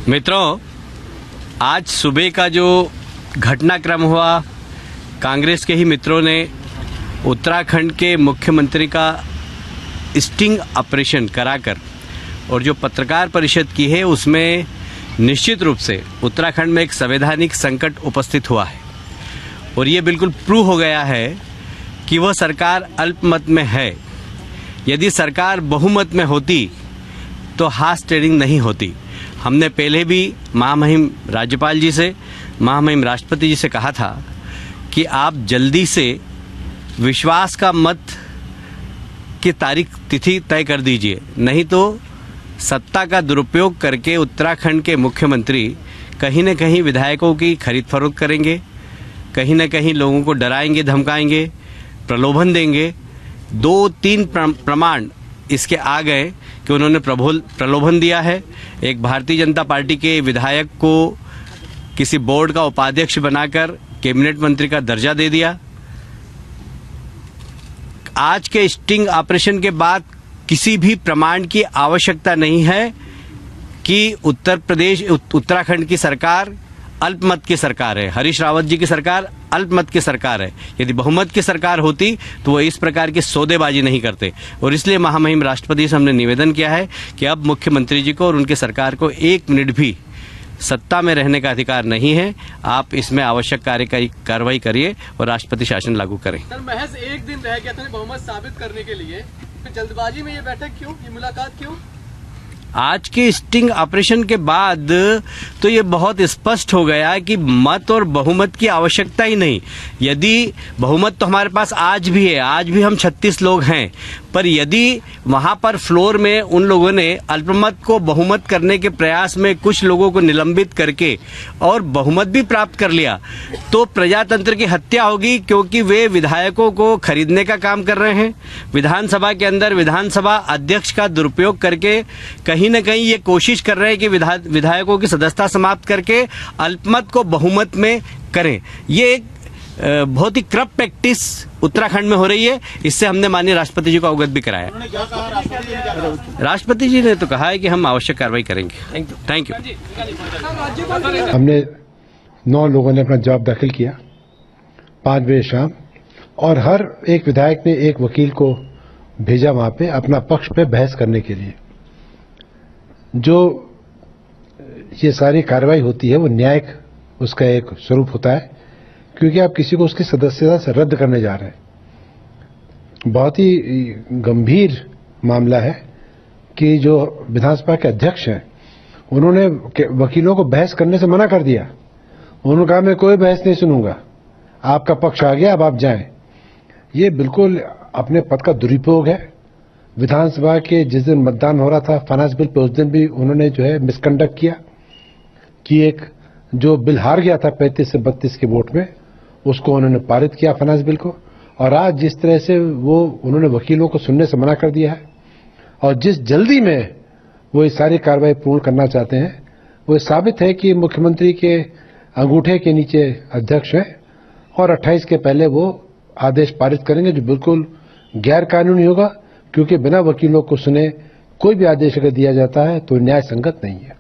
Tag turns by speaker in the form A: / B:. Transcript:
A: मित्रों, आज सुबह का जो घटनाक्रम हुआ, कांग्रेस के ही मित्रों ने उत्तराखंड के मुख्यमंत्री का स्टिंग ऑपरेशन कराकर और जो पत्रकार परिषद की है उसमें निश्चित रूप से उत्तराखंड में एक संवैधानिक संकट उपस्थित हुआ है और ये बिल्कुल प्रूव हो गया है कि वह सरकार अल्पमत में है। यदि सरकार बहुमत में होती तो हाथ ट्रेडिंग नहीं होती। हमने पहले भी महामहिम राज्यपाल जी से, महामहिम राष्ट्रपति जी से कहा था कि आप जल्दी से विश्वास का मत की तारीख तिथि तय कर दीजिए, नहीं तो सत्ता का दुरुपयोग करके उत्तराखंड के मुख्यमंत्री कहीं न कहीं विधायकों की खरीद फरोख्त करेंगे, कहीं न कहीं लोगों को डराएंगे, धमकाएंगे, प्रलोभन देंगे। 2-3 प्रमाण इसके आ गए कि उन्होंने प्रलोभन दिया है। एक भारतीय जनता पार्टी के विधायक को किसी बोर्ड का उपाध्यक्ष बनाकर कैबिनेट मंत्री का दर्जा दे दिया। आज के स्टिंग ऑपरेशन के बाद किसी भी प्रमाण की आवश्यकता नहीं है कि उत्तराखंड की सरकार अल्पमत की सरकार है, हरीश रावत जी की सरकार अल्पमत की सरकार है। यदि बहुमत की सरकार होती तो वो इस प्रकार की सौदेबाजी नहीं करते और इसलिए महामहिम राष्ट्रपति से हमने निवेदन किया है कि अब मुख्यमंत्री जी को और उनकी सरकार को 1 मिनट भी सत्ता में रहने का अधिकार नहीं है। आप इसमें आवश्यक कार्रवाई करिए और राष्ट्रपति शासन लागू करें।
B: सर, महज 1 दिन रह गया था बहुमत साबित करने के लिए, फिर जल्दबाजी में ये बैठक क्यों, ये मुलाकात क्यों?
A: आज के स्टिंग ऑपरेशन के बाद तो ये बहुत स्पष्ट हो गया कि मत और बहुमत की आवश्यकता ही नहीं। यदि बहुमत तो हमारे पास आज भी है, आज भी हम 36 लोग हैं, पर यदि वहां पर फ्लोर में उन लोगों ने अल्पमत को बहुमत करने के प्रयास में कुछ लोगों को निलंबित करके और बहुमत भी प्राप्त कर लिया तो प्रजातंत्र की हत्या होगी, क्योंकि वे विधायकों को खरीदने का काम कर रहे हैं। विधानसभा के अंदर विधानसभा अध्यक्ष का दुरुपयोग करके कहीं न कहीं ये कोशिश कर रहे हैं कि विधायकों की सदस्यता समाप्त करके अल्पमत को बहुमत में करें। ये एक बहुत ही करप्ट प्रैक्टिस उत्तराखंड में हो रही है। इससे हमने माननीय राष्ट्रपति जी को अवगत भी कराया। राष्ट्रपति जी ने तो कहा है कि हम आवश्यक कार्रवाई करेंगे। Thank you.
C: हमने 9 लोगों ने अपना जवाब दाखिल किया 5 बजे शाम, और हर एक विधायक ने एक वकील को भेजा वहां पे अपना पक्ष पे बहस करने के लिए। जो ये सारी कार्रवाई होती है वो न्यायिक उसका एक स्वरूप होता है, क्योंकि आप किसी को उसकी सदस्यता से रद्द करने जा रहे हैं। बहुत ही गंभीर मामला है कि जो विधानसभा के अध्यक्ष हैं उन्होंने वकीलों को बहस करने से मना कर दिया। उन्होंने कहा मैं कोई बहस नहीं सुनूंगा, आपका पक्ष आ गया, अब आप जाएं। ये बिल्कुल अपने पद का दुरुपयोग है। विधानसभा के जिस दिन मतदान हो रहा था फाइनेंस बिल पे, उस दिन भी उन्होंने जो है मिसकंडक्ट किया कि एक जो बिल हार गया था 35 से 32 के वोट में, उसको उन्होंने पारित किया फाइनेंस बिल को। और आज जिस तरह से वो उन्होंने वकीलों को सुनने से मना कर दिया है और जिस जल्दी में वो ये सारी कार्रवाई पूर्ण करना चाहते हैं, वो साबित है कि मुख्यमंत्री के अंगूठे के नीचे अध्यक्ष हैं और 28 के पहले वो आदेश पारित करेंगे जो बिल्कुल गैर कानूनी होगा, क्योंकि बिना वकीलों को सुने कोई भी आदेश अगर दिया जाता है तो न्याय संगत नहीं है।